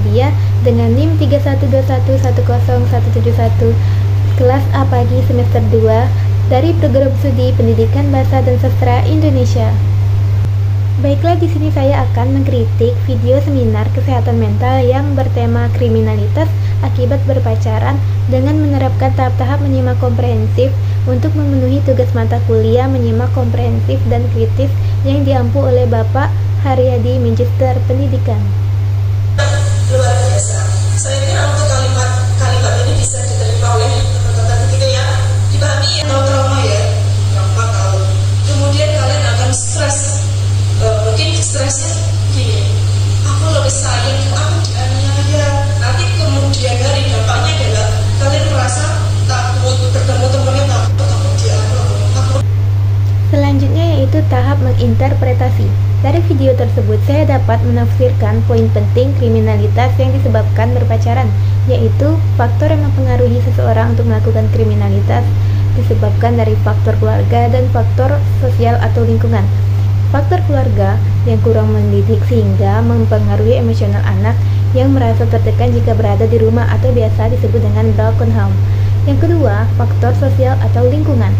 Muhammadiyah dengan NIM 31211010171 kelas A pagi semester 2 dari program studi Pendidikan Bahasa dan Sastra Indonesia. Baiklah, di sini saya akan mengkritik video seminar kesehatan mental yang bertema kriminalitas akibat berpacaran dengan menerapkan tahap-tahap menyimak komprehensif untuk memenuhi tugas mata kuliah menyimak komprehensif dan kritis yang diampu oleh Bapak Haryadi, Magister Pendidikan. Luar biasa. Saya kira untuk kalimat ini bisa diterima oleh teman-teman kita ya, dipahami ya, atau trauma ya, gampang tahu. Kemudian kalian akan stres, mungkin stresnya gini, aku lebih sayang, aku dianiaya. Nanti kemudian hari dampaknya adalah kalian merasa takut bertemu temannya, takut dianggap. Selanjutnya yaitu tahap menginterpretasi. Dari video tersebut saya dapat menafsirkan poin penting kriminalitas yang disebabkan berpacaran, yaitu faktor yang mempengaruhi seseorang untuk melakukan kriminalitas disebabkan dari faktor keluarga dan faktor sosial atau lingkungan. Faktor keluarga yang kurang mendidik sehingga mempengaruhi emosional anak yang merasa tertekan jika berada di rumah atau biasa disebut dengan broken home. Yang kedua, faktor sosial atau lingkungan.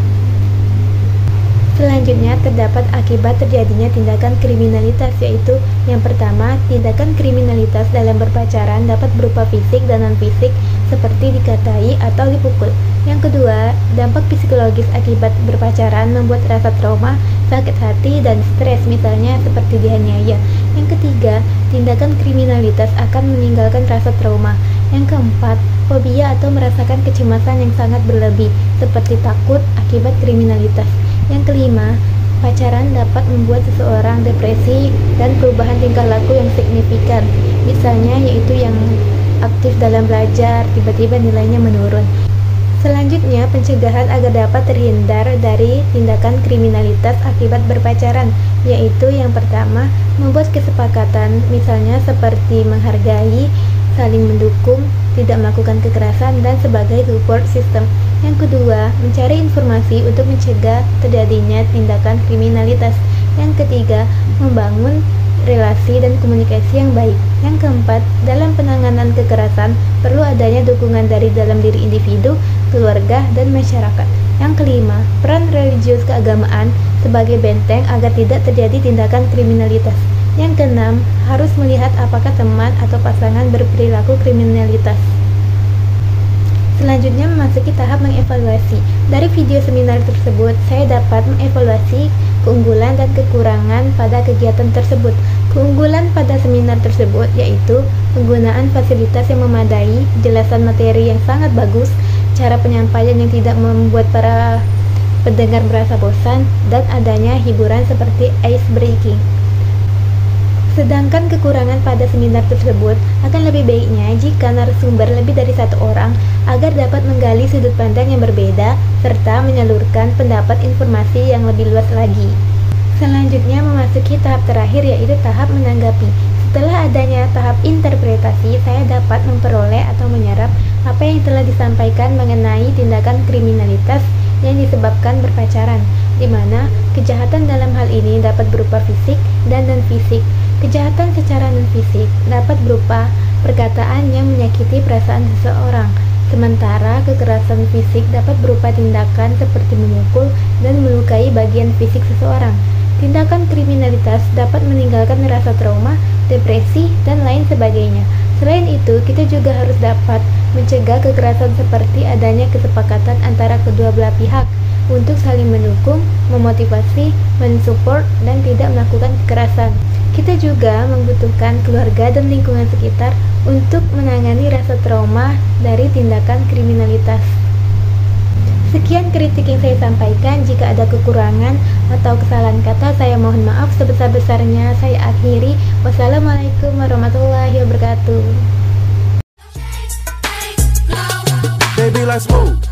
Selanjutnya terdapat akibat terjadinya tindakan kriminalitas, yaitu yang pertama, tindakan kriminalitas dalam berpacaran dapat berupa fisik dan non-fisik seperti dikatai atau dipukul. Yang kedua, dampak psikologis akibat berpacaran membuat rasa trauma, sakit hati, dan stres misalnya seperti dianiaya. Yang ketiga, tindakan kriminalitas akan meninggalkan rasa trauma. Yang keempat, fobia atau merasakan kecemasan yang sangat berlebih seperti takut akibat kriminalitas. Yang kelima, pacaran dapat membuat seseorang depresi dan perubahan tingkah laku yang signifikan. Misalnya yaitu yang aktif dalam belajar, tiba-tiba nilainya menurun. Selanjutnya, pencegahan agar dapat terhindar dari tindakan kriminalitas akibat berpacaran, yaitu yang pertama, membuat kesepakatan, misalnya seperti menghargai, saling mendukung, tidak melakukan kekerasan, dan sebagai support system. Yang kedua, mencari informasi untuk mencegah terjadinya tindakan kriminalitas. Yang ketiga, membangun relasi dan komunikasi yang baik. Yang keempat, dalam penanganan kekerasan perlu adanya dukungan dari dalam diri individu, keluarga, dan masyarakat. Yang kelima, peran religius keagamaan sebagai benteng agar tidak terjadi tindakan kriminalitas. Yang keenam, harus melihat apakah teman atau pasangan berperilaku kriminalitas. Selanjutnya memasuki tahap mengevaluasi. Dari video seminar tersebut, saya dapat mengevaluasi keunggulan dan kekurangan pada kegiatan tersebut. Keunggulan pada seminar tersebut yaitu penggunaan fasilitas yang memadai, jelasan materi yang sangat bagus, cara penyampaian yang tidak membuat para pendengar merasa bosan, dan adanya hiburan seperti ice breaking. Sedangkan kekurangan pada seminar tersebut akan lebih baiknya jika narasumber lebih dari satu orang agar dapat menggali sudut pandang yang berbeda serta menyalurkan pendapat informasi yang lebih luas lagi. Selanjutnya memasuki tahap terakhir yaitu tahap menanggapi. Setelah adanya tahap interpretasi, saya dapat memperoleh atau menyerap apa yang telah disampaikan mengenai tindakan kriminalitas yang disebabkan berpacaran, di mana kejahatan dalam hal ini dapat berupa fisik dan non-fisik. Kejahatan secara non-fisik dapat berupa perkataan yang menyakiti perasaan seseorang, sementara kekerasan fisik dapat berupa tindakan seperti memukul dan melukai bagian fisik seseorang. Tindakan kriminalitas dapat meninggalkan rasa trauma, depresi, dan lain sebagainya. Selain itu, kita juga harus dapat mencegah kekerasan seperti adanya kesepakatan antara kedua belah pihak untuk saling mendukung, memotivasi, mensupport, dan tidak melakukan kekerasan. Kita juga membutuhkan keluarga dan lingkungan sekitar untuk menangani rasa trauma dari tindakan kriminalitas. Sekian kritik yang saya sampaikan. Jika ada kekurangan atau kesalahan kata, saya mohon maaf sebesar-besarnya. Saya akhiri. Wassalamualaikum warahmatullahi wabarakatuh. Baby, let's move.